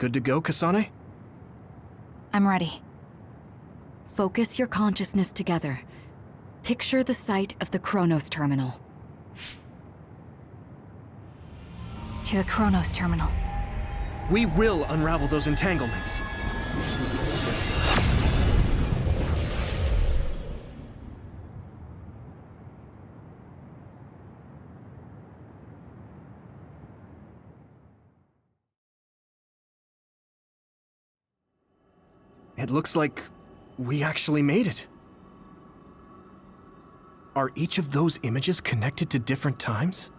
Good to go, Kasane? I'm ready. Focus your consciousness together. Picture the site of the Chronos Terminal. To the Chronos Terminal. We will unravel those entanglements. It looks like we actually made it. Are each of those images connected to different times?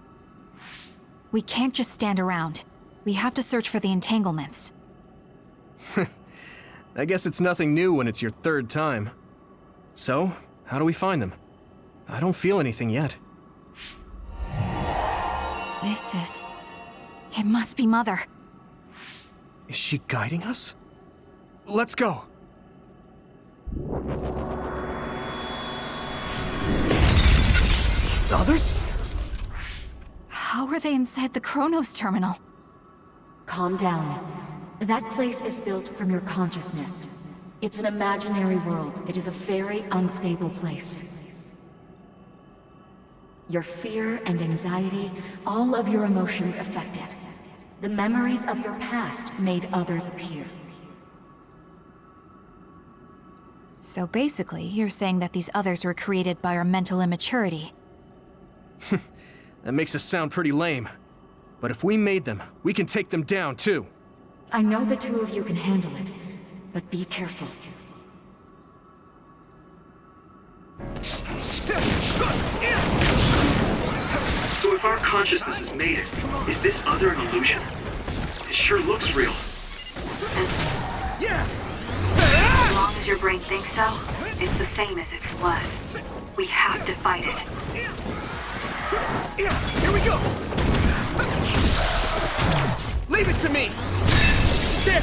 We can't just stand around. We have to search for the entanglements. I guess it's nothing new when it's your third time. So, how do we find them? I don't feel anything yet. It must be Mother. Is she guiding us? Let's go! Others? How are they inside the Chronos Terminal? Calm down. That place is built from your consciousness. It's an imaginary world. It is a very unstable place. Your fear and anxiety, all of your emotions affected. The memories of your past made others appear. So basically, you're saying that these others were created by our mental immaturity. That makes us sound pretty lame. But if we made them, we can take them down, too. I know the two of you can handle it, but be careful. So if our consciousness has made it, is this other an illusion? It sure looks real. Yeah! As long as your brain thinks so, it's the same as if it was. We have to fight it. Here we go! Leave it to me! There!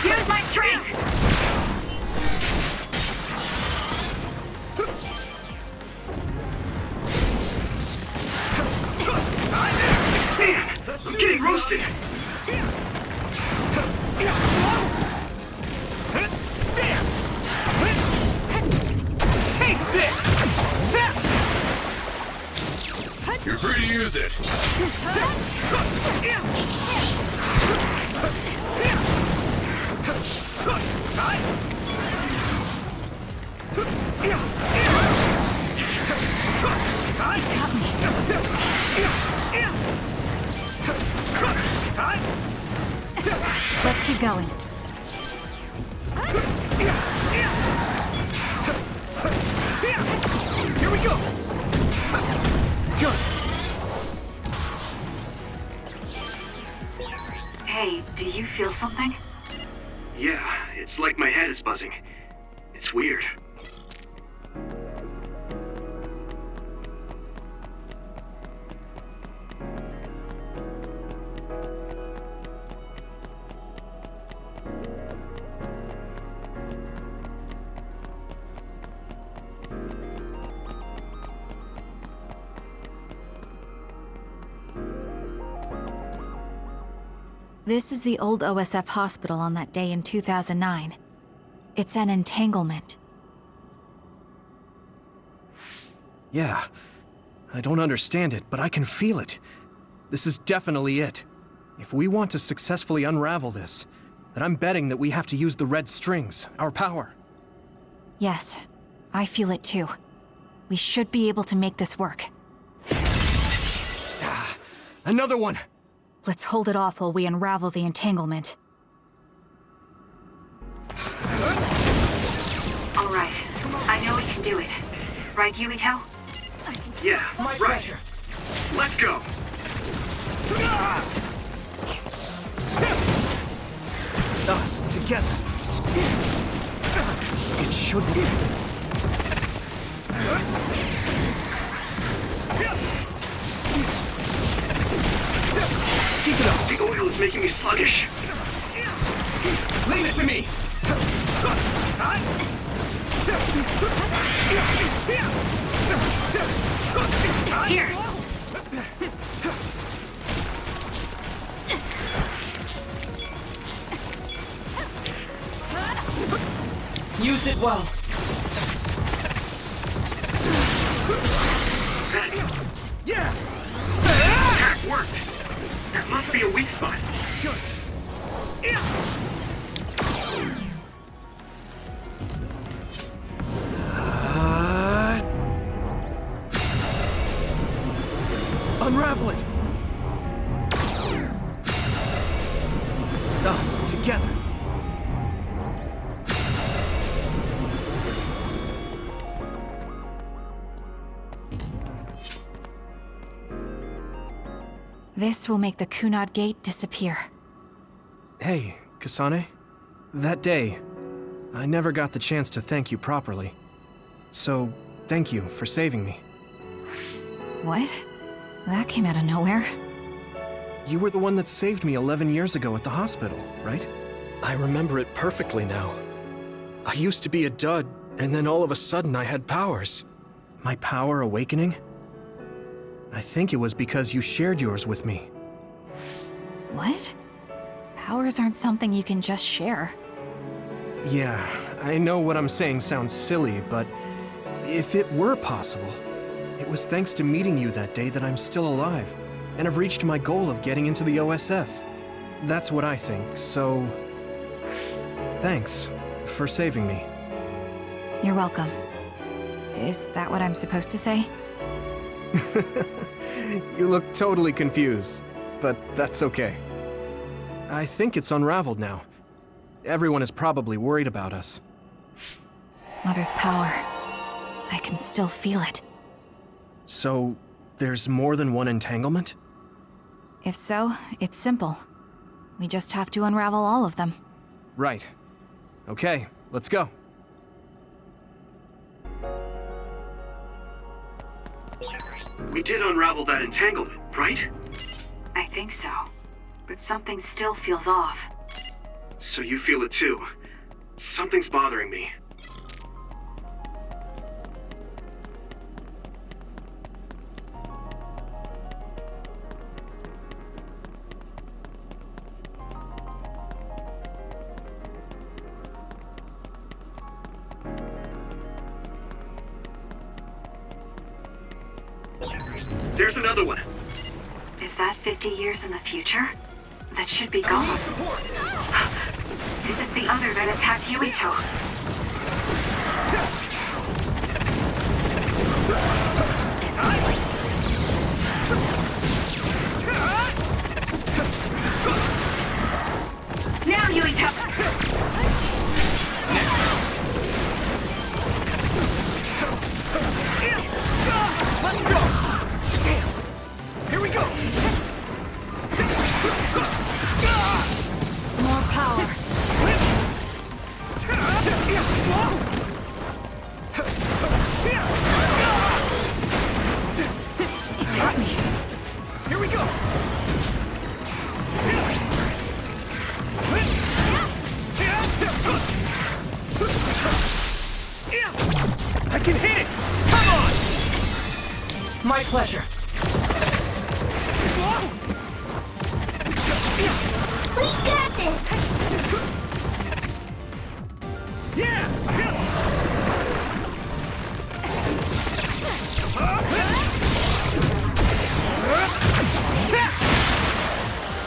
Use my strength! Man, I'm getting roasted! Take this! You're free to use it. Let's keep going. Here we go! Good. Hey, do you feel something? Yeah, it's like my head is buzzing. It's weird. This is the old OSF hospital on that day in 2009. It's an entanglement. Yeah. I don't understand it, but I can feel it. This is definitely it. If we want to successfully unravel this, then I'm betting that we have to use the red strings, our power. Yes, I feel it too. We should be able to make this work. Another one! Let's hold it off while we unravel the entanglement. All right. I know we can do it. Right, Yumito? Yeah, My right. pressure. Let's go! Us, together. It should be. Keep it up. The oil is is making me sluggish. Leave it to me! Here. Use it well. Yeah! That worked. That must be a weak spot. Unravel it! Us, together. This will make the Kunad Gate disappear. Hey, Kasane. That day, I never got the chance to thank you properly. So, thank you for saving me. What? That came out of nowhere. You were the one that saved me 11 years ago at the hospital, right? I remember it perfectly now. I used to be a dud, and then all of a sudden I had powers. My power awakening? I think it was because you shared yours with me. What? Powers aren't something you can just share. Yeah, I know what I'm saying sounds silly, but if it were possible, it was thanks to meeting you that day that I'm still alive, and have reached my goal of getting into the OSF. That's what I think, so... thanks for saving me. You're welcome. Is that what I'm supposed to say? You look totally confused, but that's okay. I think it's unraveled now. Everyone is probably worried about us. Mother's power. I can still feel it. So, there's more than one entanglement? If so, it's simple. We just have to unravel all of them. Right. Okay, let's go. We did unravel that entanglement, right? I think so. But something still feels off. So you feel it too. Something's bothering me. There's another one. Is that 50 years in the future? That should be gone. This is the other that attacked Yuito. Now, Yuito! Let's go! Damn! Here we go! More power. Got me! Here we go! I can hit it! Come on! My pleasure. We got this! Yeah!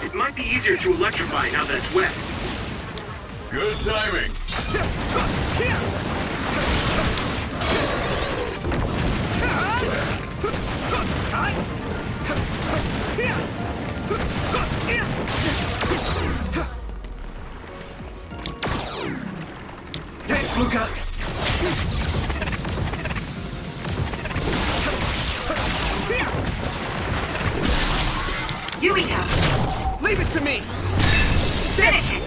It might be easier to electrify now that it's wet. Good timing. Thanks, Luca! Yuito! Leave it to me! Finish it!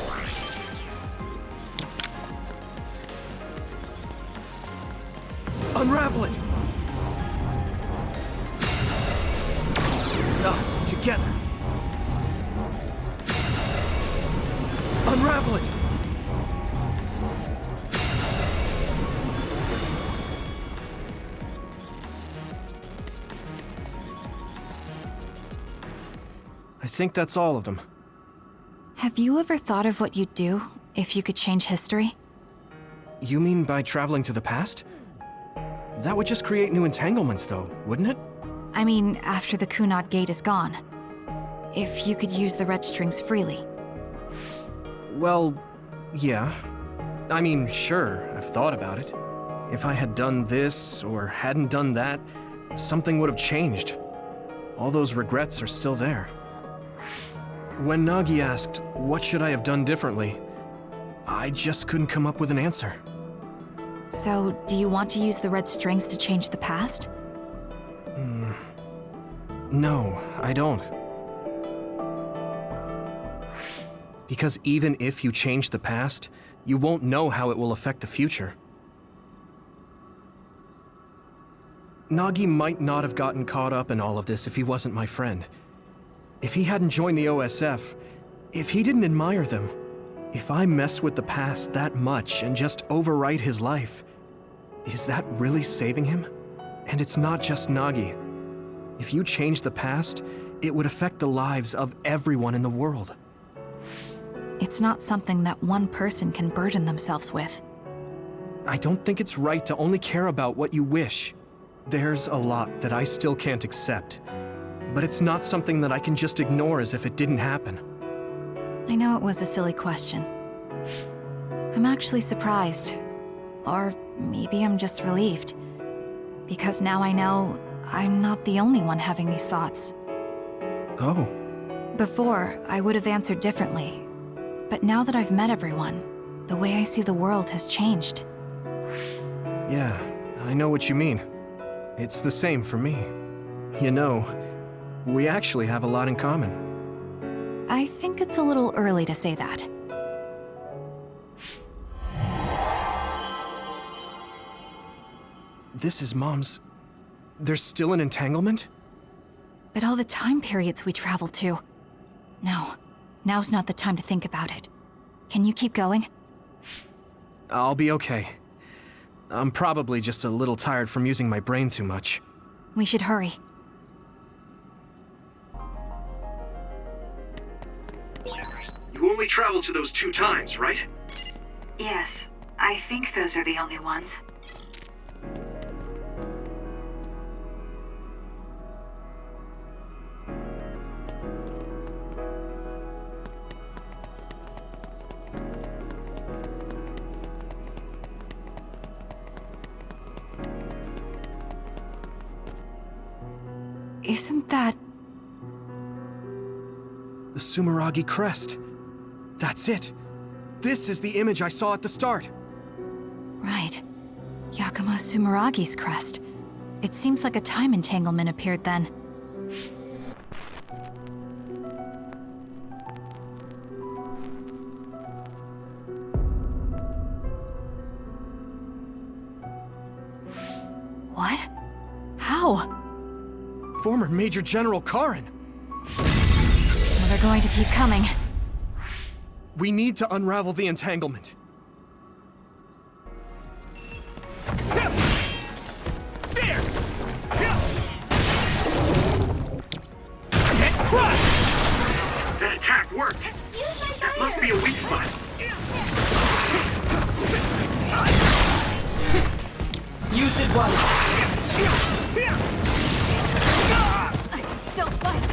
Unravel it! Us, together. I think that's all of them. Have you ever thought of what you'd do if you could change history? You mean by traveling to the past? That would just create new entanglements, though, wouldn't it? I mean, after the Kunad Gate is gone. If you could use the red strings freely. Well, yeah. I mean, sure, I've thought about it. If I had done this, or hadn't done that, something would have changed. All those regrets are still there. When Nagi asked, what should I have done differently, I just couldn't come up with an answer. So, do you want to use the red strings to change the past? No, I don't. Because even if you change the past, you won't know how it will affect the future. Nagi might not have gotten caught up in all of this if he wasn't my friend. If he hadn't joined the OSF, if he didn't admire them, if I mess with the past that much and just overwrite his life, is that really saving him? And it's not just Nagi. If you change the past, it would affect the lives of everyone in the world. It's not something that one person can burden themselves with. I don't think it's right to only care about what you wish. There's a lot that I still can't accept, but it's not something that I can just ignore as if it didn't happen. I know it was a silly question. I'm actually surprised. Or maybe I'm just relieved. Because now I know I'm not the only one having these thoughts. Oh. Before, I would have answered differently. But now that I've met everyone, the way I see the world has changed. Yeah, I know what you mean. It's the same for me. You know, we actually have a lot in common. I think it's a little early to say that. This is Mom's... There's still an entanglement? But all the time periods we traveled to. No, now's not the time to think about it. Can you keep going? I'll be okay. I'm probably just a little tired from using my brain too much. We should hurry. You only traveled to those 2 times, right? Yes, I think those are the only ones. Isn't that... The Sumeragi crest. That's it. This is the image I saw at the start. Right. Yakumo Sumeragi's crest. It seems like a time entanglement appeared then. What? How? Former Major General Karin. So they're going to keep coming. We need to unravel the entanglement. There! That attack worked! That must be a weak spot. Use it well. I can still fight.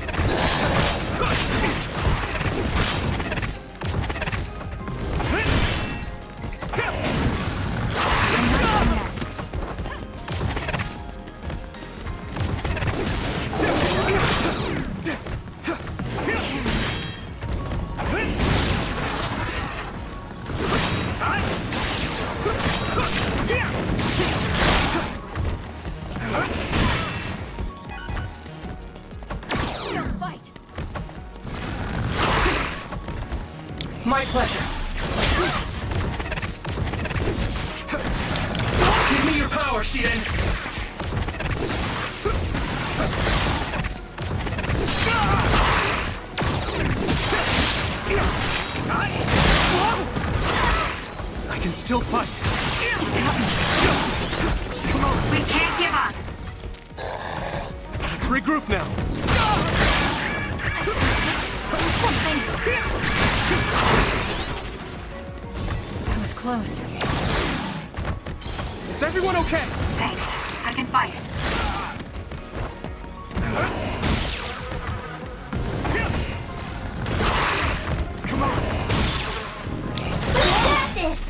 My pleasure. Give me your power, Shiden! I can still fight. We can't give up. Let's regroup now. something! That was close. Is everyone okay? Thanks. I can fight. Come on! We got this!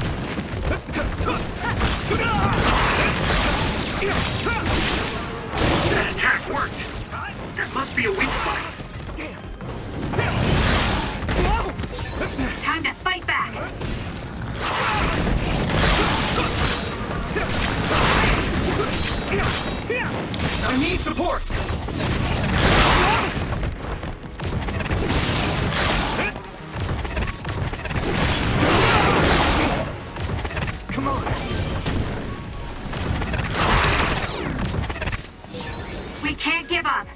That attack worked. There must be a weak spot. Damn! Time to fight back. I need support! Come on! We can't give up.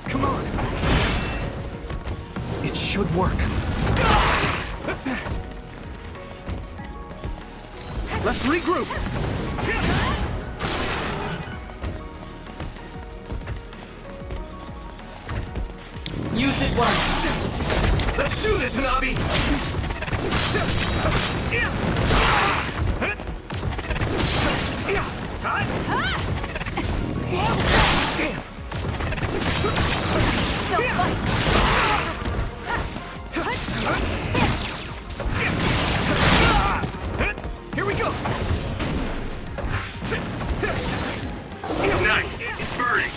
Come on! It should work. Let's regroup! Use it well. Let's do this, Hanabi! Damn! Still fight! Here we go! Nice. It's burning.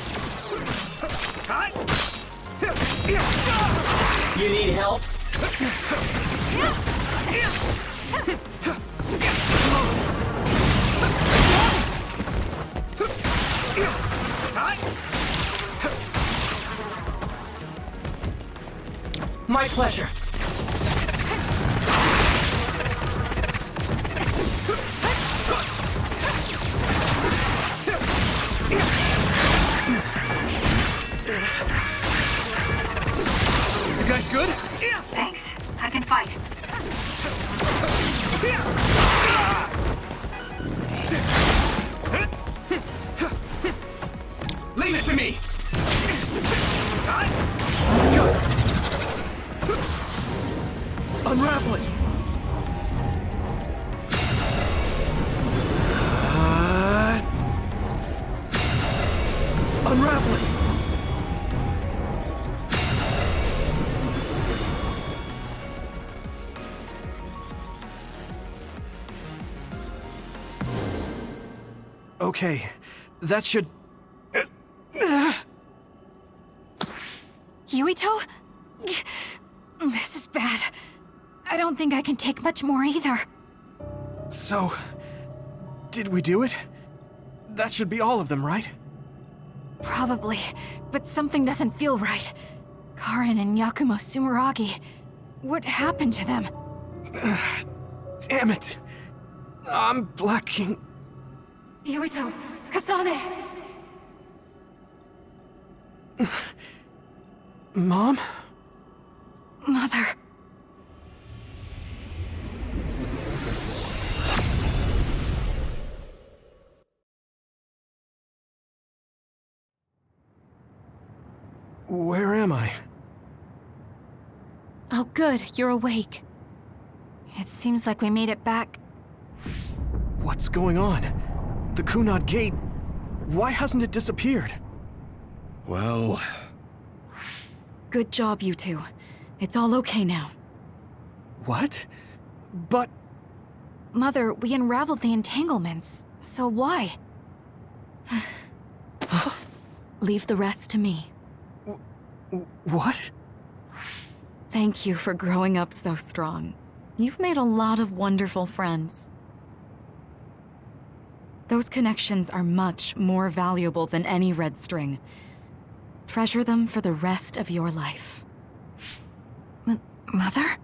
You need help? My pleasure. You guys good? Thanks. I can fight. Leave it to me! Unravel it! Unravel it! Okay, that should... Yuito? This is bad. I don't think I can take much more either. So... did we do it? That should be all of them, right? Probably, but something doesn't feel right. Karin and Yakumo Sumeragi. What happened to them? Damn it! I'm blacking... Yuito, Kasane! Mom? Mother. Where am I? Oh good, you're awake. It seems like we made it back. What's going on? The Kunad Gate... why hasn't it disappeared? Well, Good job, you two. It's all okay now. What? But... Mother, we unraveled the entanglements, so why? Leave the rest to me. what? Thank you for growing up so strong. You've made a lot of wonderful friends. Those connections are much more valuable than any red string. Treasure them for the rest of your life. Mother?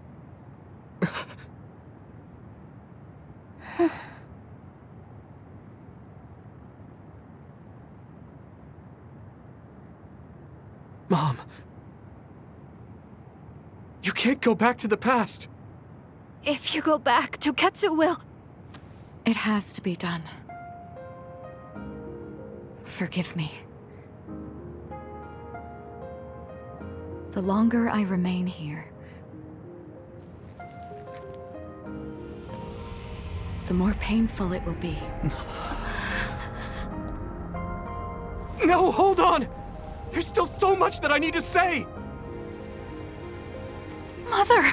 Mom. You can't go back to the past. If you go back, Toketsu will... It has to be done. Forgive me. The longer I remain here, the more painful it will be. No, hold on! There's still so much that I need to say! Mother!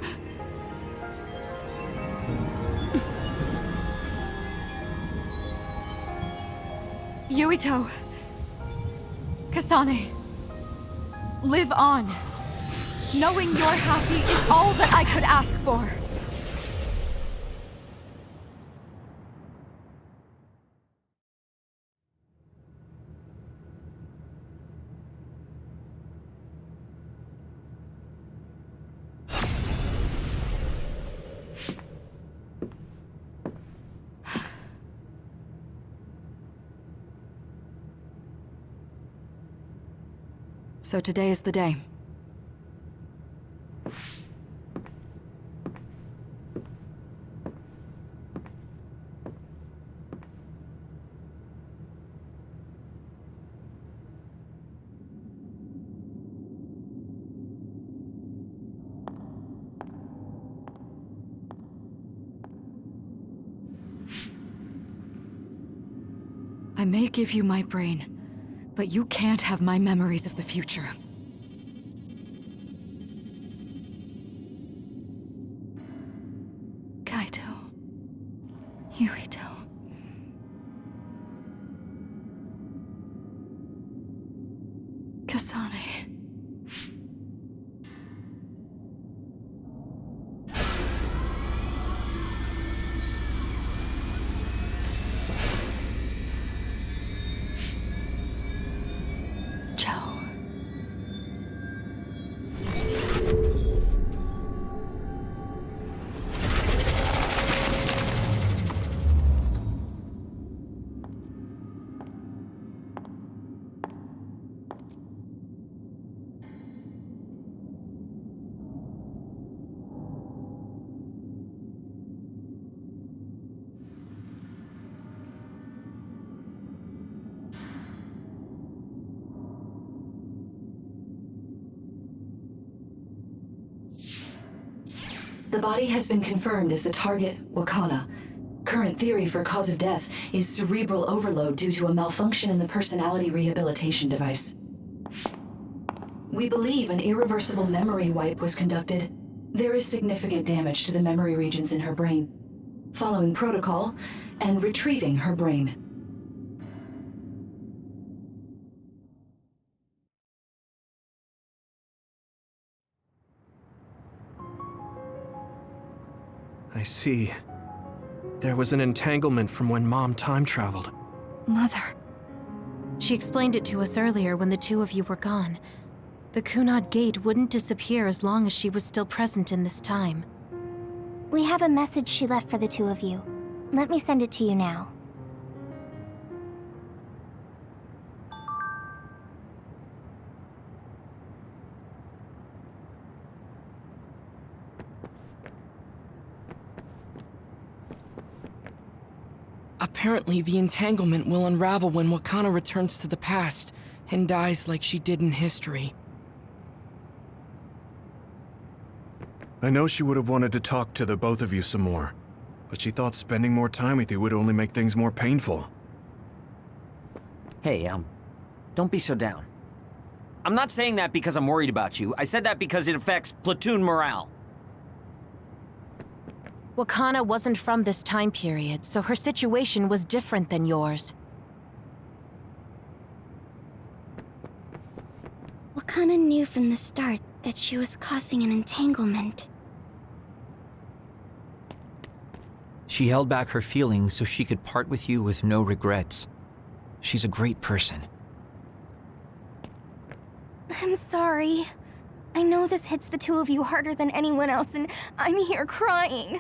Yuito. Kasane. Live on. Knowing you're happy is all that I could ask for. So today is the day. I may give you my brain, but you can't have my memories of the future. Kaito. Yuito. Kasane. The body has been confirmed as the target, Wakana. Current theory for cause of death is cerebral overload due to a malfunction in the personality rehabilitation device. We believe an irreversible memory wipe was conducted. There is significant damage to the memory regions in her brain. Following protocol and retrieving her brain. I see. There was an entanglement from when Mom time traveled. Mother. She explained it to us earlier when the two of you were gone. The Kunad Gate wouldn't disappear as long as she was still present in this time. We have a message she left for the two of you. Let me send it to you now. Apparently, the entanglement will unravel when Wakana returns to the past and dies like she did in history. I know she would have wanted to talk to the both of you some more, but she thought spending more time with you would only make things more painful. Hey, don't be so down. I'm not saying that because I'm worried about you. I said that because it affects platoon morale. Wakana wasn't from this time period, so her situation was different than yours. Wakana knew from the start that she was causing an entanglement. She held back her feelings so she could part with you with no regrets. She's a great person. I'm sorry. I know this hits the two of you harder than anyone else, and I'm here crying.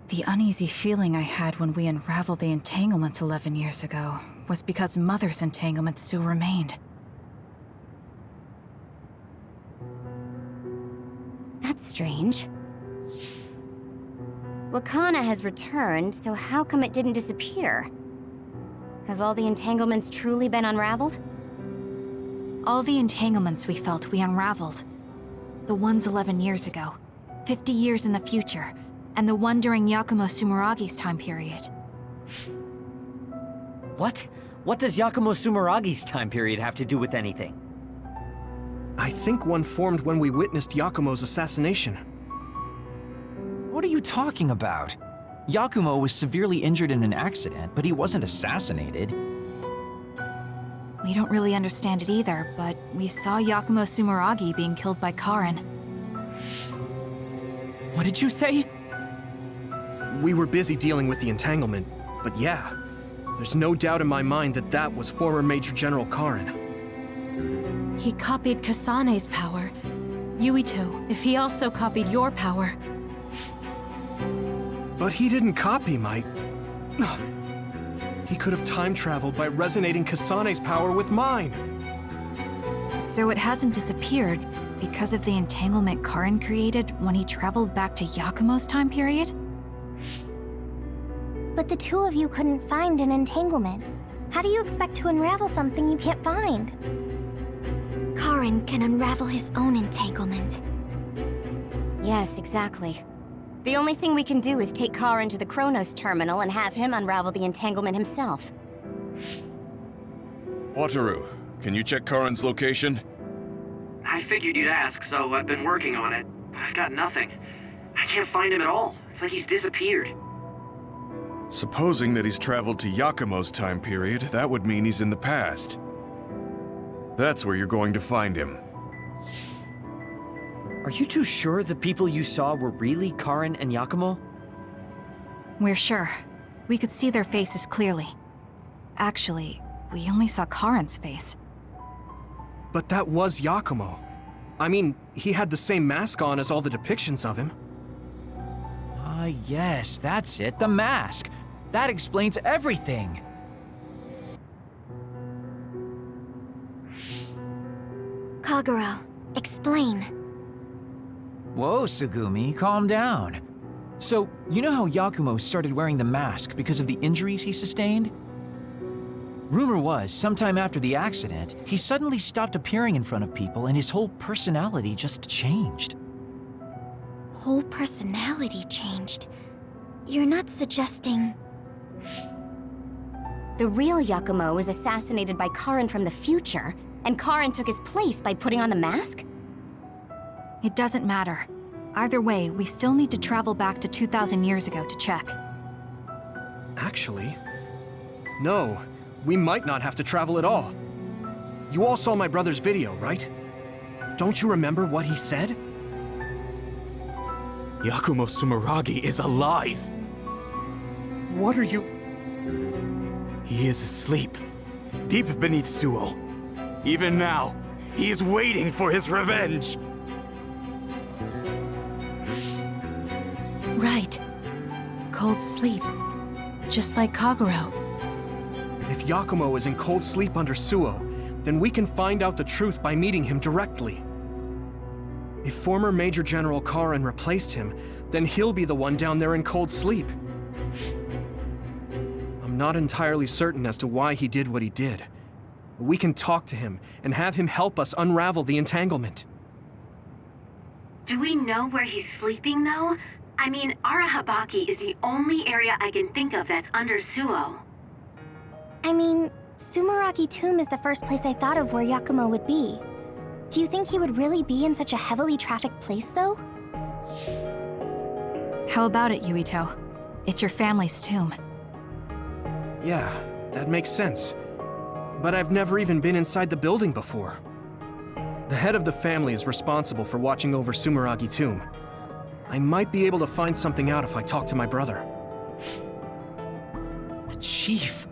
The uneasy feeling I had when we unraveled the entanglements 11 years ago was because Mother's entanglement still remained. That's strange. Wakana has returned, so how come it didn't disappear? Have all the entanglements truly been unraveled? All the entanglements we felt we unraveled. The ones 11 years ago, 50 years in the future, and the one during Yakumo Sumeragi's time period. What? What does Yakumo Sumeragi's time period have to do with anything? I think one formed when we witnessed Yakumo's assassination. What are you talking about? Yakumo was severely injured in an accident, but he wasn't assassinated. We don't really understand it either, but we saw Yakumo Sumeragi being killed by Karin. What did you say? We were busy dealing with the entanglement, but yeah, there's no doubt in my mind that that was former Major General Karin. He copied Kasane's power. Yuito, if he also copied your power. But he didn't copy my... He could have time-traveled by resonating Kasane's power with mine. So it hasn't disappeared because of the entanglement Karin created when he traveled back to Yakumo's time period? But the two of you couldn't find an entanglement. How do you expect to unravel something you can't find? Karin can unravel his own entanglement. Yes, exactly. The only thing we can do is take Karin to the Chronos terminal and have him unravel the entanglement himself. Wataru, can you check Karin's location? I figured you'd ask, so I've been working on it, but I've got nothing. I can't find him at all. It's like he's disappeared. Supposing that he's traveled to Yakumo's time period, that would mean he's in the past. That's where you're going to find him. Are you too sure the people you saw were really Karin and Yakumo? We're sure. We could see their faces clearly. Actually, we only saw Karin's face. But that was Yakumo. I mean, he had the same mask on as all the depictions of him. Ah, yes, that's it, the mask. That explains everything. Kagero, explain. Whoa, Sugumi, calm down. So, you know how Yakumo started wearing the mask because of the injuries he sustained? Rumor was, sometime after the accident, he suddenly stopped appearing in front of people and his whole personality just changed. Whole personality changed? You're not suggesting... The real Yakumo was assassinated by Karin from the future, and Karin took his place by putting on the mask? It doesn't matter. Either way, we still need to travel back to 2,000 years ago to check. Actually, no. We might not have to travel at all. You all saw my brother's video, right? Don't you remember what he said? Yakumo Sumeragi is alive! What are you... He is asleep, deep beneath Suo. Even now, he is waiting for his revenge! Right. Cold sleep. Just like Kagero. If Yakumo is in cold sleep under Suo, then we can find out the truth by meeting him directly. If former Major General Karin replaced him, then he'll be the one down there in cold sleep. I'm not entirely certain as to why he did what he did. But we can talk to him and have him help us unravel the entanglement. Do we know where he's sleeping, though? I mean, Arahabaki is the only area I can think of that's under Suo. I mean, Sumeragi Tomb is the first place I thought of where Yakumo would be. Do you think he would really be in such a heavily trafficked place, though? How about it, Yuito? It's your family's tomb. Yeah, that makes sense. But I've never even been inside the building before. The head of the family is responsible for watching over Sumeragi Tomb. I might be able to find something out if I talk to my brother. The chief.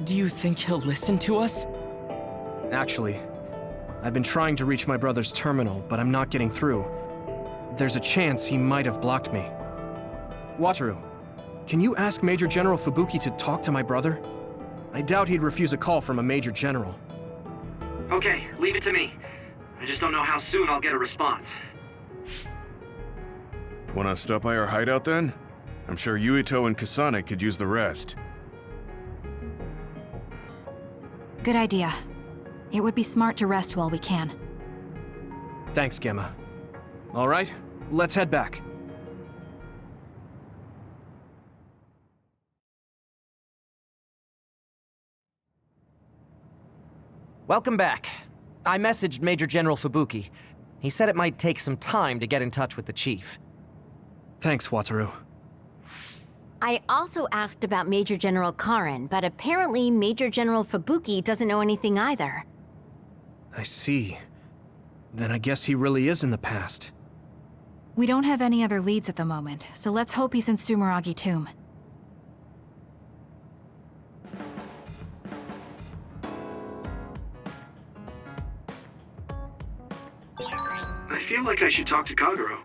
Do you think he'll listen to us? Actually, I've been trying to reach my brother's terminal, but I'm not getting through. There's a chance he might have blocked me. Wataru, can you ask Major General Fubuki to talk to my brother? I doubt he'd refuse a call from a Major General. Okay, leave it to me. I just don't know how soon I'll get a response. Wanna stop by our hideout then? I'm sure Yuito and Kasane could use the rest. Good idea. It would be smart to rest while we can. Thanks, Gemma. All right, let's head back. Welcome back. I messaged Major General Fubuki. He said it might take some time to get in touch with the chief. Thanks, Wataru. I also asked about Major General Karin, but apparently Major General Fubuki doesn't know anything either. I see. Then I guess he really is in the past. We don't have any other leads at the moment, so let's hope he's in Sumeragi Tomb. I feel like I should talk to Kagero.